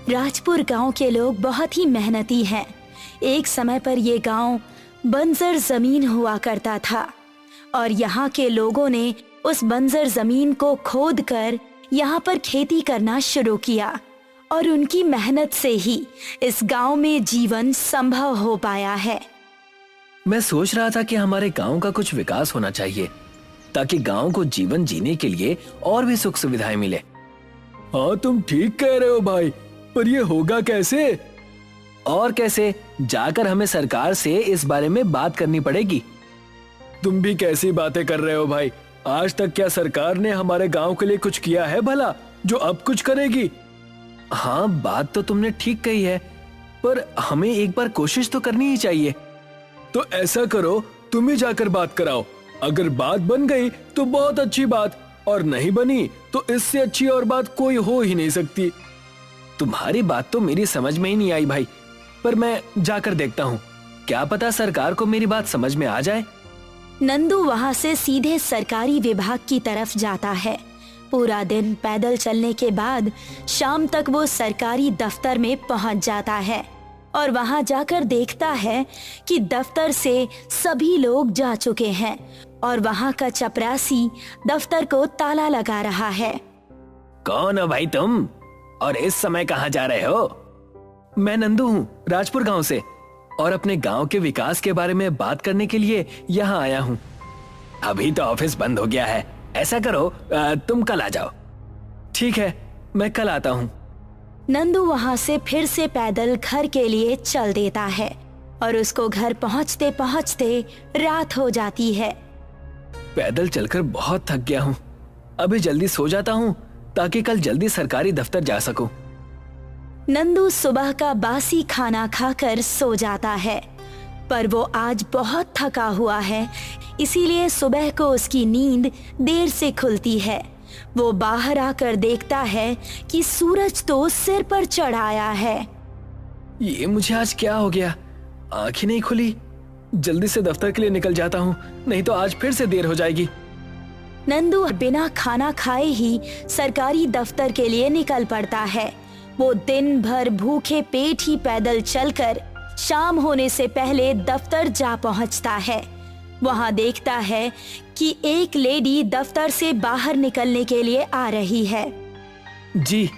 राजपुर गांव के लोग बहुत ही मेहनती हैं। एक समय पर ये गांव बंजर जमीन हुआ करता था और यहाँ के लोगों ने उस बंजर जमीन को खोद कर यहाँ पर खेती करना शुरू किया और उनकी मेहनत से ही इस गांव में जीवन संभव हो पाया है। मैं सोच रहा था कि हमारे गांव का कुछ विकास होना चाहिए ताकि गांव को जीवन जीने के लिए और भी सुख सुविधाएं मिले। हाँ, तुम ठीक कह रहे हो भाई, पर ये होगा कैसे? और कैसे? जाकर हमें सरकार से इस बारे में बात करनी पड़ेगी। तुम भी कैसी बातें कर रहे हो भाई? आज तक क्या सरकार ने हमारे गांव के लिए कुछ किया है भला, जो अब कुछ करेगी? हाँ, बात तो तुमने ठीक कही है, पर हमें एक बार कोशिश तो करनी ही चाहिए। तो ऐसा करो, तुम ही जाकर बात कराओ। अगर बात बन गई तो बहुत अच्छी बात, और नहीं बनी तो इससे अच्छी और बात कोई हो ही नहीं सकती। तुम्हारी बात तो मेरी समझ में ही नहीं आई भाई, पर मैं जाकर देखता हूँ, क्या पता सरकार को मेरी बात समझ में आ जाए। नंदू वहाँ से सीधे सरकारी विभाग की तरफ जाता है। पूरा दिन पैदल चलने के बाद शाम तक वो सरकारी दफ्तर में पहुँच जाता है और वहाँ जाकर देखता है कि दफ्तर से सभी लोग जा चुके हैं और वहाँ का चपरासी दफ्तर को ताला लगा रहा है। कौन हो भाई तुम, और इस समय कहाँ जा रहे हो? मैं नंदू हूँ, राजपुर गांव से, और अपने गांव के विकास के बारे में बात करने के लिए यहाँ आया हूँ। अभी तो ऑफिस बंद हो गया है, ऐसा करो तुम कल आ जाओ। ठीक है, मैं कल आता हूँ। नंदू वहाँ से फिर से पैदल घर के लिए चल देता है और उसको घर पहुँचते पहुँचते रात हो जाती है। पैदल चलकर बहुत थक गया हूँ, अभी जल्दी सो जाता हूँ ताकि कल जल्दी सरकारी दफ्तर जा सकूं। नंदू सुबह का बासी खाना खाकर सो जाता है, पर वो आज बहुत थका हुआ है, इसीलिए सुबह को उसकी नींद देर से खुलती है। वो बाहर आकर देखता है कि सूरज तो सिर पर चढ़ आया है। ये मुझे आज क्या हो गया? आँख ही नहीं खुली। जल्दी से दफ्तर के लिए निकल जाता हूँ, नहीं तो आज फिर से देर हो जाएगी। नंदू बिना खाना खाए ही सरकारी दफ्तर के लिए निकल पड़ता है। वो दिन भर भूखे पेट ही पैदल चलकर शाम होने से पहले दफ्तर जा पहुंचता है। वहां देखता है कि एक लेडी दफ्तर से बाहर निकलने के लिए आ रही है। जी,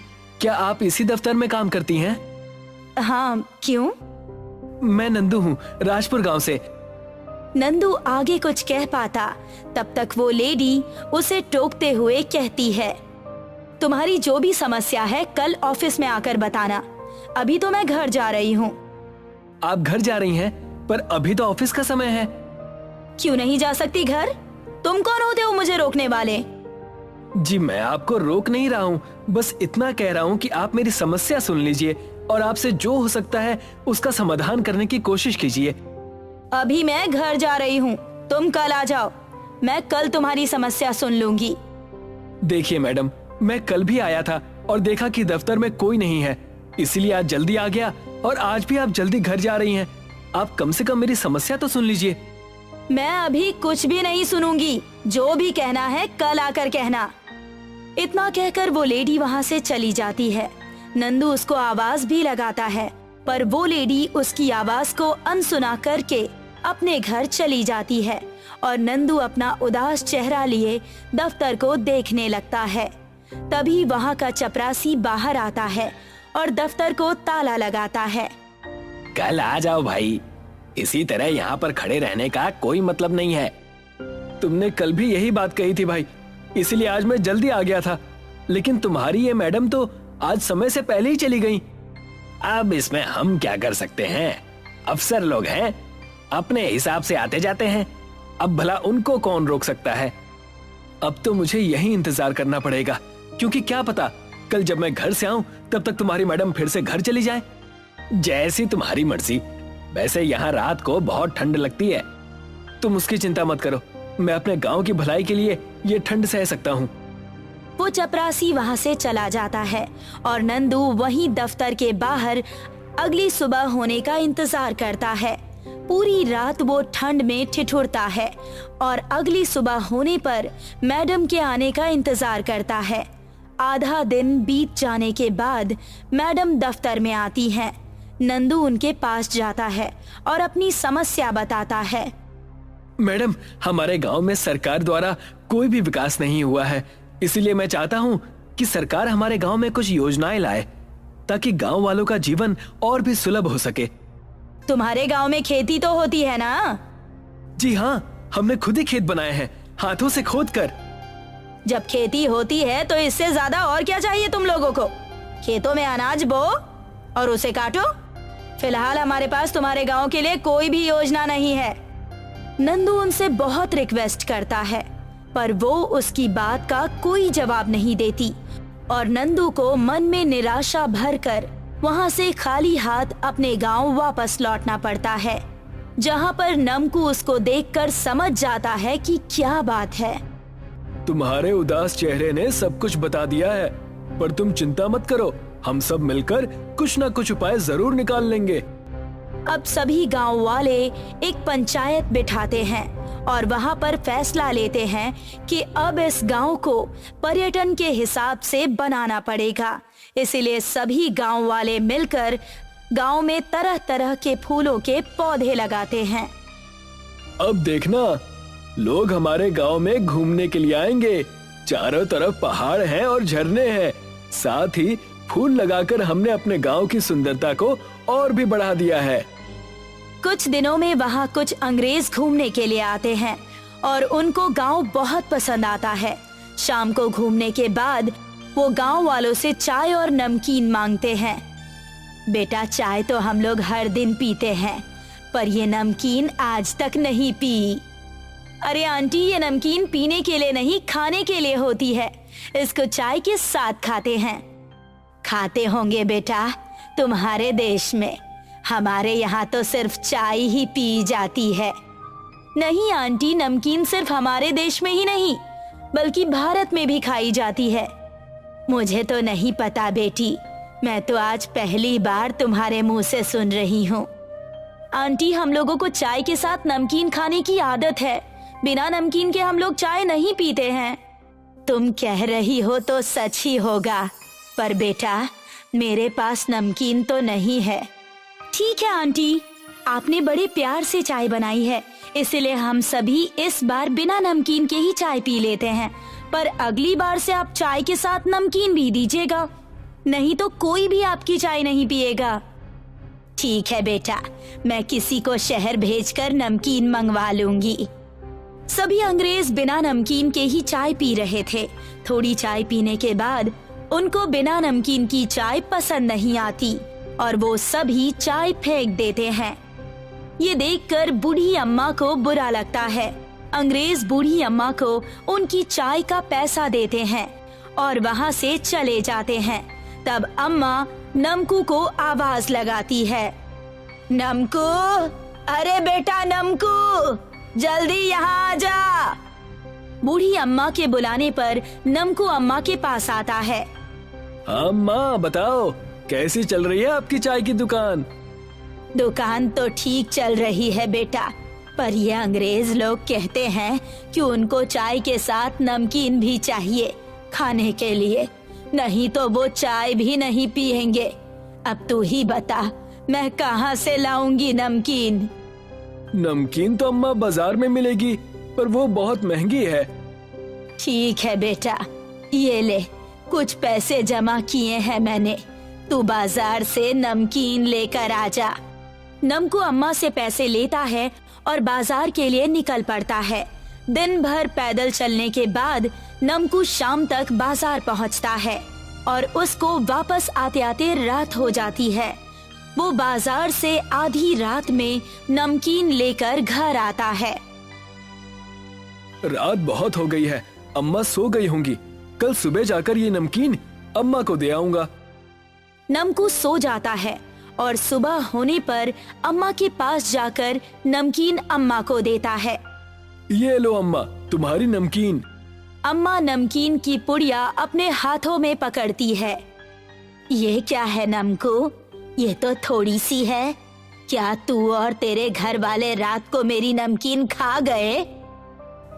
क्या आप इसी दफ्तर में काम करती हैं? हाँ, क्यों? मैं नंदू हूँ, राजपुर गांव से। नंदू आगे कुछ कह पाता, तब तक वो लेडी उसे टोकते हुए कहती है, तुम्हारी जो भी समस्या है कल ऑफिस में आकर बताना, अभी तो मैं घर जा रही हूँ। आप घर जा रही हैं, पर अभी तो ऑफिस का समय है। क्यों नहीं जा सकती घर? तुम कौन होते हो मुझे रोकने वाले? जी, मैं आपको रोक नहीं रहा हूँ, बस इतना कह रहा हूँ कि आप मेरी समस्या सुन लीजिए और आपसे जो हो सकता है उसका समाधान करने की कोशिश कीजिए। अभी मैं घर जा रही हूँ, तुम कल आ जाओ, मैं कल तुम्हारी समस्या सुन लूंगी। देखिए मैडम, मैं कल भी आया था और देखा कि दफ्तर में कोई नहीं है, इसलिए आज जल्दी आ गया, और आज भी आप जल्दी घर जा रही हैं। आप कम से कम मेरी समस्या तो सुन लीजिए। मैं अभी कुछ भी नहीं सुनूंगी, जो भी कहना है कल आकर कहना। इतना कहकर वो लेडी वहाँ से चली जाती है। नंदू उसको आवाज भी लगाता है, पर वो लेडी उसकी आवाज को अनसुना करके अपने घर चली जाती है और नंदू अपना उदास चेहरा लिए दफ्तर को देखने लगता है। तभी वहाँ का चपरासी बाहर आता है और दफ्तर को ताला लगाता है। कल आ जाओ भाई, इसी तरह यहाँ पर खड़े रहने का कोई मतलब नहीं है। तुमने कल भी यही बात कही थी भाई, इसलिए आज मैं जल्दी आ गया था, लेकिन तुम्हारी ये मैडम तो आज समय से पहले ही चली गई। अब इसमें हम क्या कर सकते हैं? अफसर लोग हैं, अपने हिसाब से आते जाते हैं, अब भला उनको कौन रोक सकता है? अब तो मुझे यही इंतजार करना पड़ेगा, क्योंकि क्या पता कल जब मैं घर से आऊं तब तक तुम्हारी मैडम फिर से घर चली जाए। जैसी तुम्हारी मर्जी। वैसे यहाँ रात को बहुत ठंड लगती है, तुम उसकी चिंता मत करो, मैं अपने गांव की भलाई के लिए ये ठंड सह सकता हूँ। वो चपरासी वहाँ से चला जाता है और नंदू वहीं दफ्तर के बाहर अगली सुबह होने का इंतजार करता है। पूरी रात वो ठंड में ठिठुरता है और अगली सुबह होने पर मैडम के आने का इंतजार करता है। आधा दिन बीत जाने के बाद मैडम दफ्तर में आती हैं। नंदू उनके पास जाता है और अपनी समस्या बताता है। मैडम, हमारे गांव में सरकार द्वारा कोई भी विकास नहीं हुआ है, इसीलिए मैं चाहता हूँ कि सरकार हमारे गांव में कुछ योजनाएं लाए ताकि गांव वालों का जीवन और भी सुलभ हो सके। तुम्हारे गांव में खेती तो होती है ना? जी हाँ, हमने खुद ही खेत बनाए हैं, हाथों से खोद कर। जब खेती होती है तो इससे ज्यादा और क्या चाहिए तुम लोगों को? खेतों में अनाज बो और उसे काटो। फिलहाल हमारे पास तुम्हारे गांव के लिए कोई भी योजना नहीं है। नंदू उनसे बहुत रिक्वेस्ट करता है, पर वो उसकी बात का कोई जवाब नहीं देती और नंदू को मन में निराशा भरकर वहां से खाली हाथ अपने गांव वापस लौटना पड़ता है, जहां पर नमकू उसको देखकर समझ जाता है कि क्या बात है। तुम्हारे उदास चेहरे ने सब कुछ बता दिया है, पर तुम चिंता मत करो, हम सब मिलकर कुछ न कुछ उपाय जरूर निकाल लेंगे। अब सभी गांव वाले एक पंचायत बिठाते हैं और वहां पर फैसला लेते हैं कि अब इस गांव को पर्यटन के हिसाब से बनाना पड़ेगा। इसीलिए सभी गांव वाले मिलकर गांव में तरह तरह के फूलों के पौधे लगाते हैं। अब देखना, लोग हमारे गांव में घूमने के लिए आएंगे। चारों तरफ पहाड़ हैं और झरने हैं, साथ ही फूल लगाकर हमने अपने गांव की सुंदरता को और भी बढ़ा दिया है। कुछ दिनों में वहाँ कुछ अंग्रेज घूमने के लिए आते हैं और उनको गांव बहुत पसंद आता है। शाम को घूमने के बाद वो गांव वालों से चाय और नमकीन मांगते हैं। बेटा, चाय तो हम लोग हर दिन पीते हैं, पर ये नमकीन आज तक नहीं पी। अरे आंटी, ये नमकीन पीने के लिए नहीं, खाने के लिए होती है। इसको चाय के साथ खाते हैं। खाते होंगे बेटा तुम्हारे देश में, हमारे यहाँ तो सिर्फ चाय ही पी जाती है। नहीं आंटी, नमकीन सिर्फ हमारे देश में ही नहीं बल्कि भारत में भी खाई जाती है। मुझे तो नहीं पता बेटी, मैं तो आज पहली बार तुम्हारे मुंह से सुन रही हूँ। आंटी, हम लोगों को चाय के साथ नमकीन खाने की आदत है, बिना नमकीन के हम लोग चाय नहीं पीते हैं। तुम कह रही हो तो सच ही होगा, पर बेटा मेरे पास नमकीन तो नहीं है। ठीक है आंटी, आपने बड़े प्यार से चाय बनाई है, इसलिए हम सभी इस बार बिना नमकीन के ही चाय पी लेते हैं, पर अगली बार से आप चाय के साथ नमकीन भी दीजिएगा, नहीं तो कोई भी आपकी चाय नहीं पिएगा। ठीक है बेटा, मैं किसी को शहर भेजकर नमकीन मंगवा लूंगी। सभी अंग्रेज बिना नमकीन के ही चाय पी रहे थे। थोड़ी चाय पीने के बाद उनको बिना नमकीन की चाय पसंद नहीं आती और वो सभी चाय फेंक देते हैं। ये देखकर बूढ़ी अम्मा को बुरा लगता है। अंग्रेज बूढ़ी अम्मा को उनकी चाय का पैसा देते हैं और वहाँ से चले जाते हैं। तब अम्मा नमकू को आवाज लगाती है, नमकू, अरे बेटा नमकू, जल्दी यहाँ आ जा। बूढ़ी अम्मा के बुलाने पर नमकू अम्मा के पास आता है। हाँ माँ, बताओ कैसी चल रही है आपकी चाय की दुकान? दुकान तो ठीक चल रही है बेटा, पर ये अंग्रेज लोग कहते हैं कि उनको चाय के साथ नमकीन भी चाहिए खाने के लिए, नहीं तो वो चाय भी नहीं पिएंगे। अब तू ही बता, मैं कहाँ से लाऊंगी नमकीन? नमकीन तो अम्मा बाजार में मिलेगी, पर वो बहुत महंगी है। ठीक है बेटा, ये ले, कुछ पैसे जमा किए हैं मैंने, तू बाजार से नमकीन लेकर आ जा। नमकू अम्मा से पैसे लेता है और बाजार के लिए निकल पड़ता है। दिन भर पैदल चलने के बाद नमकू शाम तक बाजार पहुंचता है और उसको वापस आते आते रात हो जाती है। वो बाजार से आधी रात में नमकीन लेकर घर आता है। रात बहुत हो गई है, अम्मा सो गई होंगी। कल सुबह जाकर ये नमकीन अम्मा को दे आऊंगा। नमकू सो जाता है और सुबह होने पर अम्मा के पास जाकर नमकीन अम्मा को देता है। ये लो अम्मा, तुम्हारी नमकीन। अम्मा नमकीन की पुड़िया अपने हाथों में पकड़ती है। ये क्या है नमकू, ये तो थोड़ी सी है। क्या तू और तेरे घर वाले रात को मेरी नमकीन खा गए?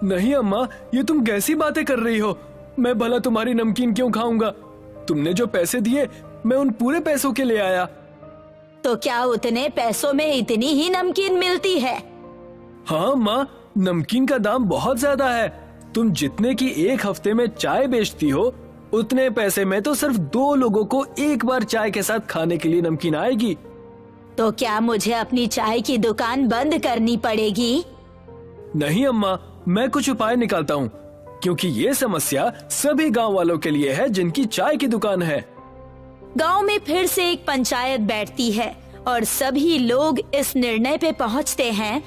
नहीं अम्मा, ये तुम कैसी बातें कर रही हो? मैं भला तुम्हारी नमकीन क्यों खाऊंगा? तुमने जो पैसे दिए मैं उन पूरे पैसों के ले आया। तो क्या उतने पैसों में इतनी ही नमकीन मिलती है? हाँ माँ, नमकीन का दाम बहुत ज्यादा है। तुम जितने की एक हफ्ते में चाय बेचती हो, उतने पैसे में तो सिर्फ 2 लोगों को एक बार चाय के साथ खाने के लिए नमकीन आएगी। तो क्या मुझे अपनी चाय की दुकान बंद करनी पड़ेगी? नहीं अम्मा, मैं कुछ उपाय निकालता हूँ, क्योंकि ये समस्या सभी गांव वालों के लिए है जिनकी चाय की दुकान है। गांव में फिर से एक पंचायत बैठती है और सभी लोग इस निर्णय पे पहुंचते हैं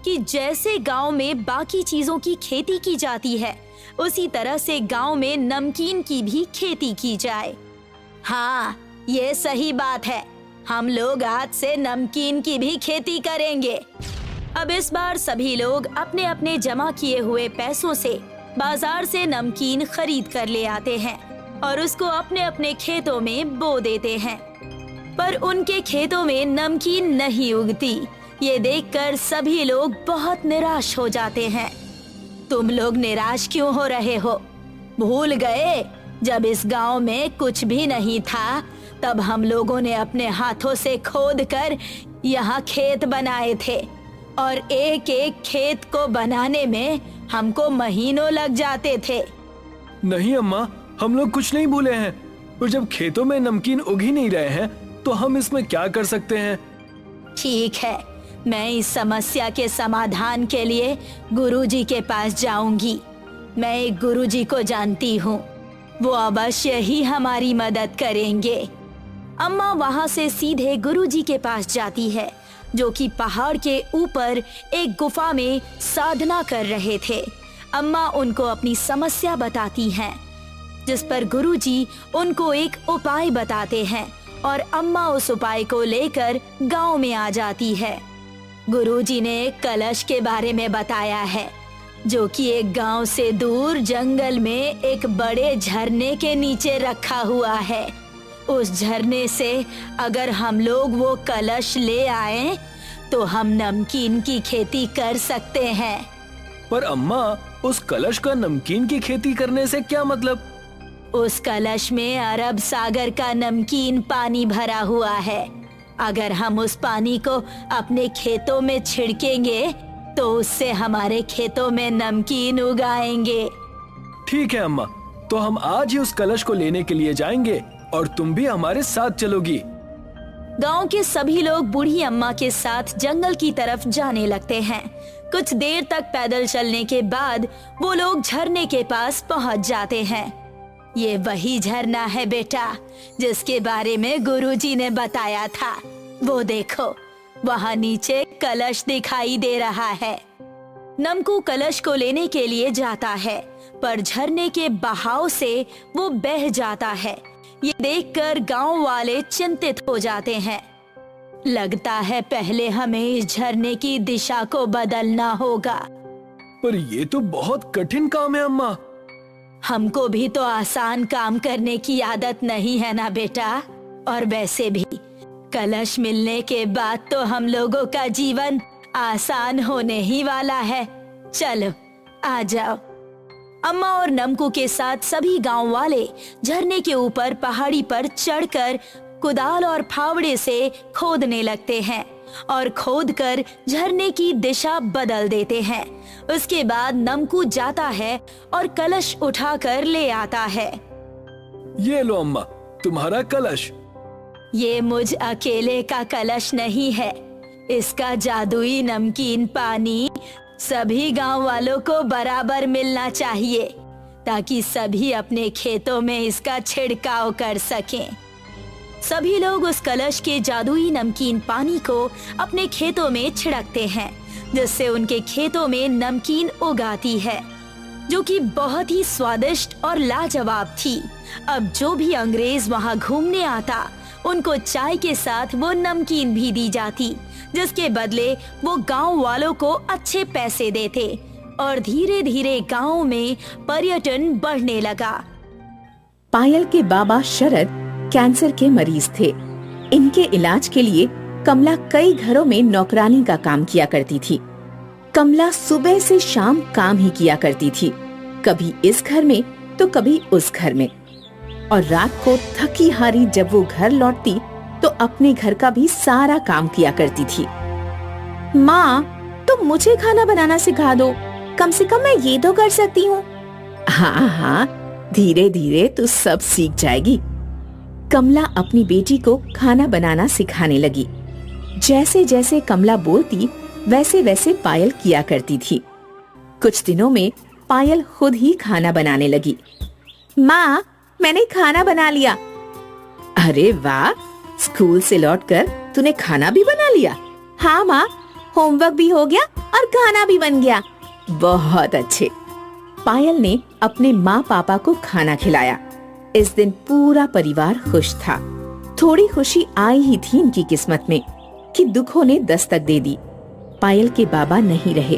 कि जैसे गांव में बाकी चीजों की खेती की जाती है, उसी तरह से गांव में नमकीन की भी खेती की जाए। हाँ, ये सही बात है। हम लोग आज से नमकीन की भी खेती करेंगे। अब इस बार सभी लोग अपने अपने जमा किए हुए पैसों से बाजार से नमकीन खरीद कर ले आते हैं और उसको अपने अपने खेतों में बो देते हैं। पर उनके खेतों में नमकीन नहीं उगती। ये देखकर सभी लोग बहुत निराश हो जाते हैं। तुम लोग निराश क्यों हो रहे हो? भूल गए जब इस गांव में कुछ भी नहीं था, तब हम लोगों ने अपने हाथों से खोद कर यहाँ खेत बनाए थे और एक एक खेत को बनाने में हमको महीनों लग जाते थे। नहीं अम्मा, हम लोग कुछ नहीं भूले हैं, और जब खेतों में नमकीन उग ही नहीं रहे हैं तो हम इसमें क्या कर सकते हैं? ठीक है, मैं इस समस्या के समाधान के लिए गुरुजी के पास जाऊंगी। मैं एक गुरुजी को जानती हूँ, वो अवश्य ही हमारी मदद करेंगे। अम्मा वहाँ से सीधे गुरुजी के पास जाती है, जो कि पहाड़ के ऊपर एक गुफा में साधना कर रहे थे। अम्मा उनको अपनी समस्या बताती हैं, जिस पर गुरुजी उनको एक उपाय बताते हैं और अम्मा उस उपाय को लेकर गांव में आ जाती है। गुरुजी ने एक कलश के बारे में बताया है, जो कि एक गांव से दूर जंगल में एक बड़े झरने के नीचे रखा हुआ है। उस झरने से अगर हम लोग वो कलश ले आए तो हम नमकीन की खेती कर सकते हैं। पर अम्मा, उस कलश का नमकीन की खेती करने से क्या मतलब? उस कलश में अरब सागर का नमकीन पानी भरा हुआ है। अगर हम उस पानी को अपने खेतों में छिड़केंगे तो उससे हमारे खेतों में नमकीन उगाएंगे। ठीक है अम्मा, तो हम आज ही उस कलश को लेने के लिए जाएंगे और तुम भी हमारे साथ चलोगी। गांव के सभी लोग बूढ़ी अम्मा के साथ जंगल की तरफ जाने लगते हैं। कुछ देर तक पैदल चलने के बाद वो लोग झरने के पास पहुंच जाते हैं। ये वही झरना है बेटा, जिसके बारे में गुरुजी ने बताया था। वो देखो, वहाँ नीचे कलश दिखाई दे रहा है। नमकू कलश को लेने के लिए जाता है, पर झरने के बहाव से वो बह जाता है। ये देखकर गांव वाले चिंतित हो जाते हैं। लगता है पहले हमें इस झरने की दिशा को बदलना होगा। पर ये तो बहुत कठिन काम है अम्मा। हमको भी तो आसान काम करने की आदत नहीं है ना बेटा, और वैसे भी कलश मिलने के बाद तो हम लोगों का जीवन आसान होने ही वाला है। चलो आ जाओ। अम्मा और नमकू के साथ सभी गांव वाले झरने के ऊपर पहाड़ी पर चढ़कर कुदाल और फावड़े से खोदने लगते हैं और खोदकर झरने की दिशा बदल देते हैं। उसके बाद नमकू जाता है और कलश उठाकर ले आता है। ये लो अम्मा, तुम्हारा कलश। ये मुझ अकेले का कलश नहीं है। इसका जादुई नमकीन पानी सभी गांव वालों को बराबर मिलना चाहिए, ताकि सभी अपने खेतों में इसका छिड़काव कर सकें। सभी लोग उस कलश के जादुई नमकीन पानी को अपने खेतों में छिड़कते हैं, जिससे उनके खेतों में नमकीन उगाती है, जो कि बहुत ही स्वादिष्ट और लाजवाब थी। अब जो भी अंग्रेज वहां घूमने आता, उनको चाय के साथ वो नमकीन भी दी जाती, जिसके बदले वो गांव वालों को अच्छे पैसे देते और धीरे धीरे गांव में पर्यटन बढ़ने लगा। पायल के बाबा शरद कैंसर के मरीज थे। इनके इलाज के लिए कमला कई घरों में नौकरानी का काम किया करती थी। कमला सुबह से शाम काम ही किया करती थी। कभी इस घर में तो कभी उस घर में। और रात को थकी हारी जब वो घर लौटती तो अपने घर का भी सारा काम किया करती थी। माँ, तुम मुझे खाना बनाना सिखा दो, कम से कम मैं ये तो कर सकती हूँ। हाँ हाँ, धीरे धीरे तू सब सीख जाएगी। कमला अपनी बेटी को खाना बनाना सिखाने लगी। जैसे जैसे कमला बोलती वैसे वैसे पायल किया करती थी। कुछ दिनों में पायल खुद ही खाना बनाने लगी। माँ, मैंने खाना बना लिया। अरे वाह, स्कूल से लौटकर तूने खाना भी बना लिया? हाँ माँ, होमवर्क भी हो गया और खाना भी बन गया। बहुत अच्छे। पायल ने अपने माँ पापा को खाना खिलाया। इस दिन पूरा परिवार खुश था। थोड़ी खुशी आई ही थी इनकी किस्मत में कि दुखों ने दस्तक दे दी। पायल के बाबा नहीं रहे।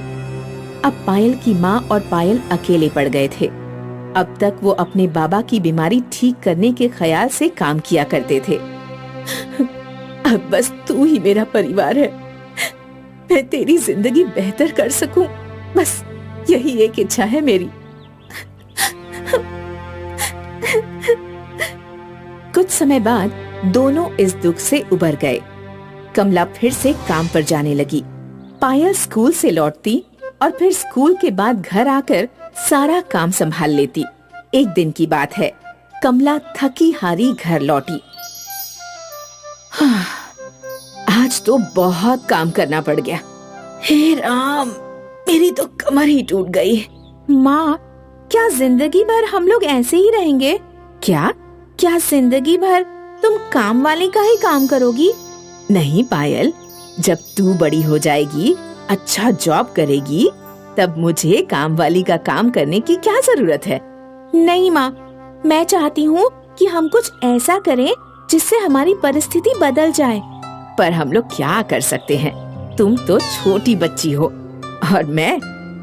अब पायल की माँ और पायल अकेले पड़ गए थे। अब तक वो अपने बाबा की बीमारी ठीक करने के ख्याल से काम किया करते थे। अब बस तू ही मेरा परिवार है। मैं तेरी जिंदगी बेहतर कर सकूं, बस यही एक इच्छा है मेरी। कुछ समय बाद दोनों इस दुख से उबर गए। कमला फिर से काम पर जाने लगी। पायल स्कूल से लौटती और फिर स्कूल के बाद घर आकर सारा काम संभाल लेती। एक दिन की बात है, कमला थकी हारी घर लौटी। आज तो बहुत काम करना पड़ गया। हे राम, मेरी तो कमर ही टूट गई। माँ, क्या जिंदगी भर हम लोग ऐसे ही रहेंगे? क्या जिंदगी भर तुम काम वाले का ही काम करोगी? नहीं पायल, जब तू बड़ी हो जाएगी, अच्छा जॉब करेगी, तब मुझे काम वाली का काम करने की क्या जरूरत है? नहीं माँ, मैं चाहती हूँ कि हम कुछ ऐसा करें जिससे हमारी परिस्थिति बदल जाए। पर हम लोग क्या कर सकते हैं? तुम तो छोटी बच्ची हो और मैं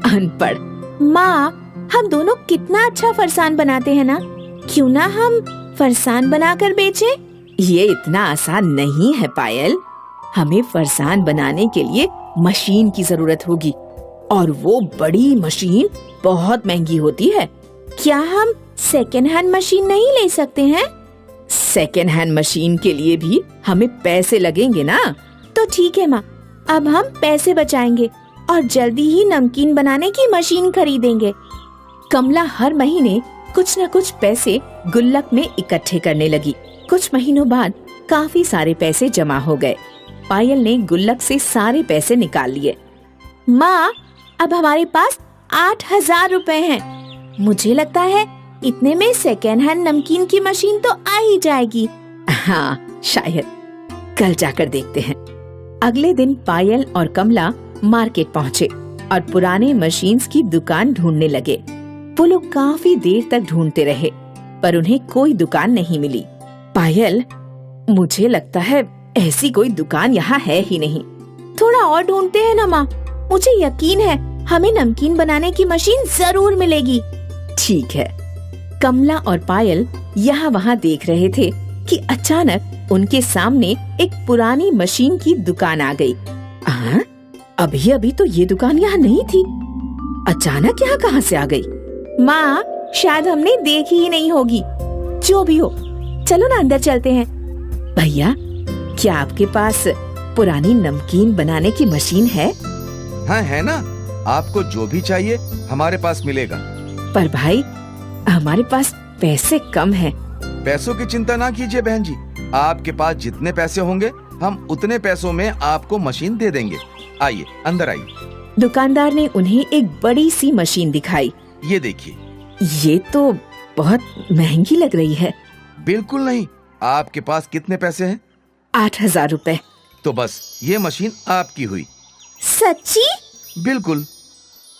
अनपढ़। माँ, हम दोनों कितना अच्छा फरसान बनाते हैं ना? क्यों ना हम फरसान बनाकर बेचें? ये इतना आसान नहीं है पायल। हमें फरसान बनाने के लिए मशीन की जरूरत होगी और वो बड़ी मशीन बहुत महंगी होती है। क्या हम सेकेंड हैंड मशीन नहीं ले सकते हैं? सेकेंड हैंड मशीन के लिए भी हमें पैसे लगेंगे ना। तो ठीक है माँ, अब हम पैसे बचाएंगे और जल्दी ही नमकीन बनाने की मशीन खरीदेंगे। कमला हर महीने कुछ न कुछ पैसे गुल्लक में इकट्ठे करने लगी। कुछ महीनों बाद काफी सारे पैसे जमा हो गए। पायल ने गुल्लक से सारे पैसे निकाल लिए। माँ, अब हमारे पास 8,000 रुपए हैं। मुझे लगता है इतने में सेकेंड हैंड नमकीन की मशीन तो आ ही जाएगी। हाँ, शायद। कल जाकर देखते हैं। अगले दिन पायल और कमला मार्केट पहुँचे और पुराने मशीन्स की दुकान ढूंढने लगे। वो लोग काफी देर तक ढूंढते रहे पर उन्हें कोई दुकान नहीं मिली। पायल, मुझे लगता है ऐसी कोई दुकान यहाँ है ही नहीं। थोड़ा और ढूंढते हैं ना माँ, मुझे यकीन है हमें नमकीन बनाने की मशीन जरूर मिलेगी। ठीक है। कमला और पायल यहाँ वहाँ देख रहे थे कि अचानक उनके सामने एक पुरानी मशीन की दुकान आ गई। अभी अभी तो ये दुकान यहाँ नहीं थी, अचानक यहाँ कहाँ से आ गई? माँ, शायद हमने देखी ही नहीं होगी। जो भी हो, चलो ना अंदर चलते हैं। भैया, क्या आपके पास पुरानी नमकीन बनाने की मशीन है? हाँ है ना, आपको जो भी चाहिए हमारे पास मिलेगा। पर भाई, हमारे पास पैसे कम हैं। पैसों की चिंता ना कीजिए बहन जी, आपके पास जितने पैसे होंगे हम उतने पैसों में आपको मशीन दे देंगे। आइए अंदर आइए। दुकानदार ने उन्हें एक बड़ी सी मशीन दिखाई। ये देखिए। ये तो बहुत महंगी लग रही है। बिल्कुल नहीं। आपके पास कितने पैसे हैं? 8,000 रुपए। तो बस ये मशीन आपकी हुई। सच्ची? बिल्कुल।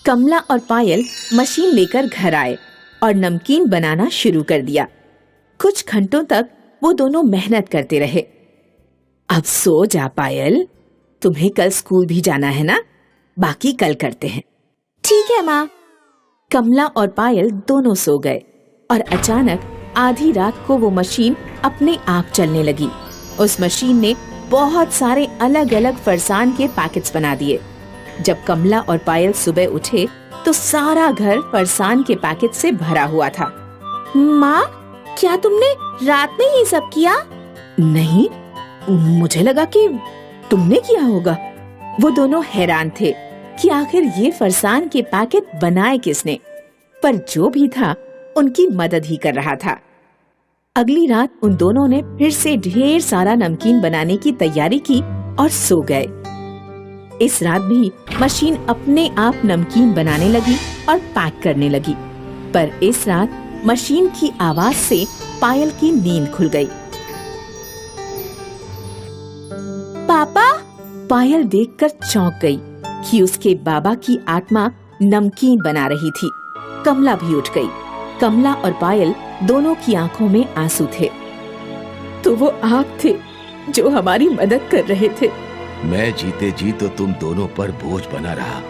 कमला और पायल मशीन लेकर घर आए और नमकीन बनाना शुरू कर दिया। कुछ घंटों तक वो दोनों मेहनत करते रहे। अब सो जा पायल, तुम्हें कल स्कूल भी जाना है ना, बाकी कल करते हैं। ठीक है माँ। कमला और पायल दोनों सो गए और अचानक आधी रात को वो मशीन अपने आप चलने लगी। उस मशीन ने बहुत सारे अलग अलग फरसान के पैकेट्स बना दिए। जब कमला और पायल सुबह उठे तो सारा घर फरसान के पैकेट से भरा हुआ था। माँ, क्या तुमने रात में ये सब किया? नहीं, मुझे लगा कि तुमने किया होगा। वो दोनों हैरान थे कि आखिर ये फरसान के पैकेट बनाए किसने, पर जो भी था उनकी मदद ही कर रहा था। अगली रात उन दोनों ने फिर से ढेर सारा नमकीन बनाने की तैयारी की और सो गए। इस रात भी मशीन अपने आप नमकीन बनाने लगी और पैक करने लगी, पर इस रात मशीन की आवाज से पायल की नींद खुल गई। पापा! पायल देखकर चौंक गई कि उसके बाबा की आत्मा नमकीन बना रही थी। कमला भी उठ गई। कमला और पायल दोनों की आंखों में आंसू थे। तो वो आप थे जो हमारी मदद कर रहे थे। मैं जीते जी तो तुम दोनों पर बोझ बना रहा,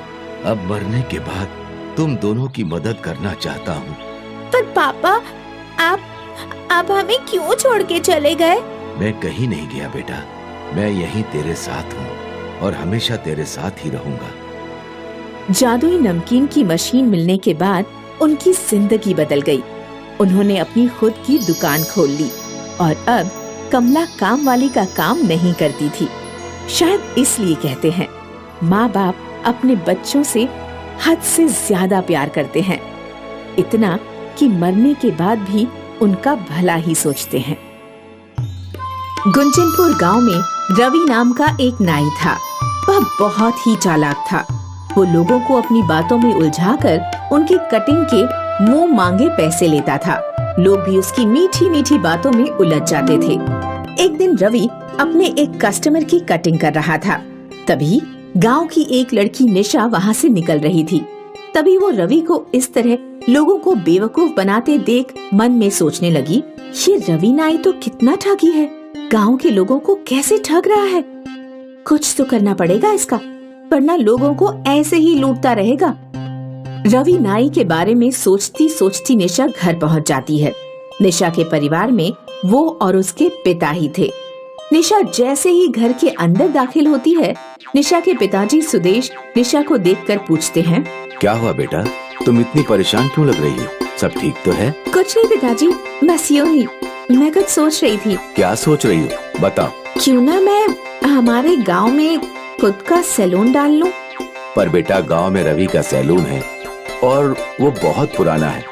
अब मरने के बाद तुम दोनों की मदद करना चाहता हूँ। पर पापा, आप हमें क्यों छोड़ के चले गए? मैं कहीं नहीं गया बेटा, मैं यहीं तेरे साथ हूँ और हमेशा तेरे साथ ही रहूंगा। जादुई नमकीन की मशीन मिलने के बाद उनकी जिंदगी बदल गई। उन्होंने अपनी खुद की दुकान खोल ली और अब कमला काम वाली का काम नहीं करती थी। शायद इसलिए कहते हैं, माँ बाप अपने बच्चों से हद से ज्यादा प्यार करते हैं, इतना कि मरने के बाद भी उनका भला ही सोचते हैं। गुंजनपुर गांव में रवि नाम का एक नाई था। वह बहुत ही चालाक था। वो लोगों को अपनी बातों में उलझाकर उनकी कटिंग के मुंह मांगे पैसे लेता था। लोग भी उसकी मीठी मीठी बातों में उलझ जाते थे। एक दिन रवि अपने एक कस्टमर की कटिंग कर रहा था। तभी गांव की एक लड़की निशा वहां से निकल रही थी। तभी वो रवि को इस तरह लोगों को बेवकूफ बनाते देख मन में सोचने लगी, ये रवि नाई तो कितना ठगी है, गांव के लोगों को कैसे ठग रहा है। कुछ तो करना पड़ेगा इसका, वरना लोगों को ऐसे ही लूटता रहेगा। रवि नाई के बारे में सोचती सोचती निशा घर पहुंच जाती है। निशा के परिवार में वो और उसके पिता ही थे। निशा जैसे ही घर के अंदर दाखिल होती है, निशा के पिताजी सुदेश निशा को देखकर पूछते हैं, क्या हुआ बेटा, तुम इतनी परेशान क्यों लग रही हो? सब ठीक तो है? कुछ नहीं पिताजी, बस यूं ही। मैं कुछ सोच रही थी। क्या सोच रही हो, बताओ। क्यों ना मैं हमारे गांव में खुद का सैलून डाल लूं? पर बेटा, गांव में रवि का सैलून है और वो बहुत पुराना है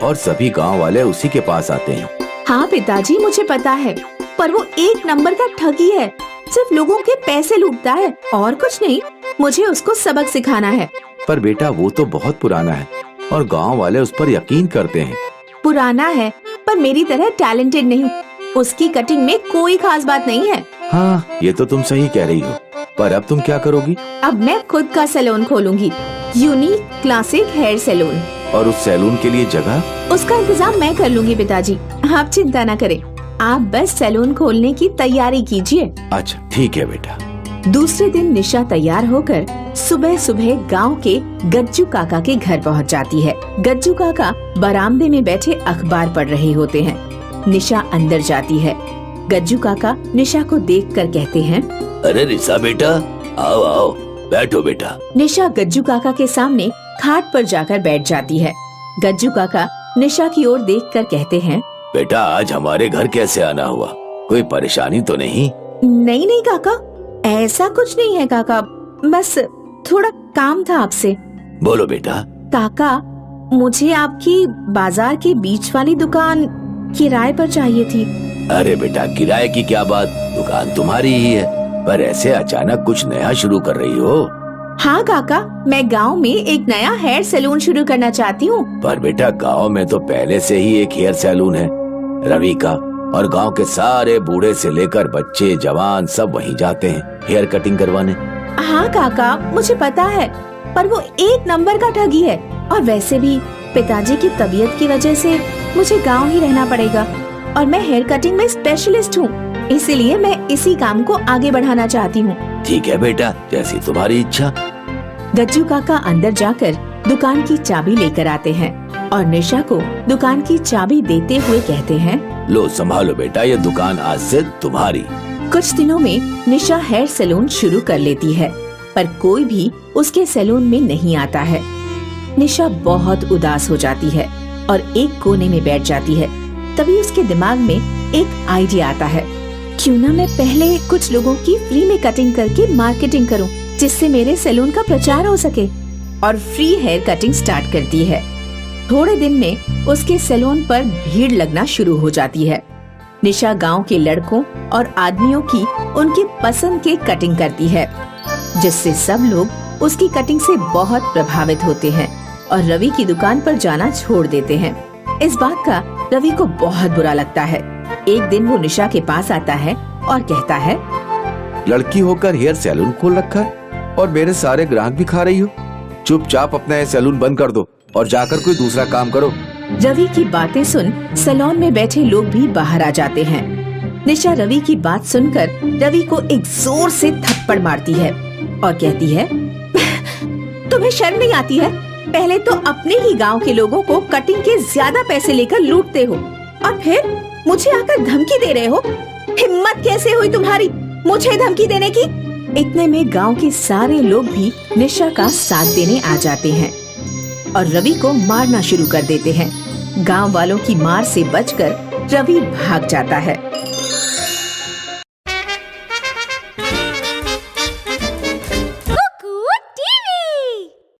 और सभी गांव वाले उसी के पास आते हैं। हाँ पिताजी, मुझे पता है, पर वो एक नंबर का ठगी है। सिर्फ लोगों के पैसे लूटता है और कुछ नहीं। मुझे उसको सबक सिखाना है। पर बेटा, वो तो बहुत पुराना है और गांव वाले उस पर यकीन करते हैं। पुराना है पर मेरी तरह टैलेंटेड नहीं। उसकी कटिंग में कोई खास बात नहीं है। हाँ, ये तो तुम सही कह रही हो, पर अब तुम क्या करोगी? अब मैं खुद का सैलून खोलूंगी, यूनिक क्लासिक हेयर सैलून। और उस सैलून के लिए जगह? उसका इंतजाम मैं कर लूंगी पिताजी, आप चिंता न करें। आप बस सैलून खोलने की तैयारी कीजिए। अच्छा ठीक है बेटा। दूसरे दिन निशा तैयार होकर सुबह सुबह गांव के गज्जू काका के घर पहुंच जाती है। गज्जू काका बरामदे में बैठे अखबार पढ़ रहे होते हैं। निशा अंदर जाती है। गज्जू काका निशा को देखकर कहते हैं, अरे निशा बेटा, आओ आओ, बैठो बेटा। निशा गज्जू काका के सामने खाट पर जाकर बैठ जाती है। गज्जू काका निशा की ओर देखकर कहते हैं, बेटा, आज हमारे घर कैसे आना हुआ? कोई परेशानी तो नहीं? नहीं नहीं काका, ऐसा कुछ नहीं है काका, बस थोड़ा काम था आपसे। बोलो बेटा। काका, मुझे आपकी बाजार के बीच वाली दुकान किराए पर चाहिए थी। अरे बेटा, किराए की क्या बात, दुकान तुम्हारी ही है, पर ऐसे अचानक कुछ नया शुरू कर रही हो? हाँ काका, मैं गांव में एक नया हेयर सैलून शुरू करना चाहती हूँ। पर बेटा, गांव में तो पहले से ही एक हेयर सैलून है, रवि का, और गांव के सारे बूढ़े से लेकर बच्चे जवान सब वहीं जाते हैं हेयर कटिंग करवाने। हाँ काका, मुझे पता है, पर वो एक नंबर का ठगी है। और वैसे भी पिताजी की तबीयत की वजह से मुझे गांव ही रहना पड़ेगा और मैं हेयर कटिंग में स्पेशलिस्ट हूँ, इसीलिए मैं इसी काम को आगे बढ़ाना चाहती हूँ। ठीक है बेटा, जैसी तुम्हारी इच्छा। गज्जू काका अंदर जाकर दुकान की चाबी लेकर आते हैं और निशा को दुकान की चाबी देते हुए कहते हैं, लो संभालो बेटा, ये दुकान आज से तुम्हारी। कुछ दिनों में निशा हेयर सैलून शुरू कर लेती है, पर कोई भी उसके सैलून में नहीं आता है। निशा बहुत उदास हो जाती है। और एक कोने में बैठ जाती है। तभी उसके दिमाग में एक आइडिया आता है, क्यों ना मैं पहले कुछ लोगों की फ्री में कटिंग करके मार्केटिंग करूं, जिससे मेरे सैलून का प्रचार हो सके। और फ्री हेयर कटिंग स्टार्ट करती है। थोड़े दिन में उसके सैलून पर भीड़ लगना शुरू हो जाती है। निशा गांव के लड़कों और आदमियों की उनके पसंद के कटिंग करती है, जिससे सब लोग उसकी कटिंग से बहुत प्रभावित होते हैं और रवि की दुकान पर जाना छोड़ देते हैं। इस बात का रवि को बहुत बुरा लगता है। एक दिन वो निशा के पास आता है और कहता है, लड़की होकर हेयर सैलून खोल रखा है और मेरे सारे ग्राहक भी खा रही हो। चुपचाप अपना ये सैलून बंद कर दो और जाकर कोई दूसरा काम करो। रवि की बातें सुन सैलून में बैठे लोग भी बाहर आ जाते हैं। निशा रवि की बात सुनकर रवि को एक जोर से थप्पड़ मारती है और कहती है, तुम्हें शर्म नहीं आती है? पहले तो अपने ही गांव के लोगों को कटिंग के ज्यादा पैसे लेकर लूटते हो और फिर मुझे आकर धमकी दे रहे हो। हिम्मत कैसे हुई तुम्हारी मुझे धमकी देने की? इतने में गांव के सारे लोग भी निशा का साथ देने आ जाते हैं और रवि को मारना शुरू कर देते हैं। गांव वालों की मार से बचकर रवि भाग जाता है।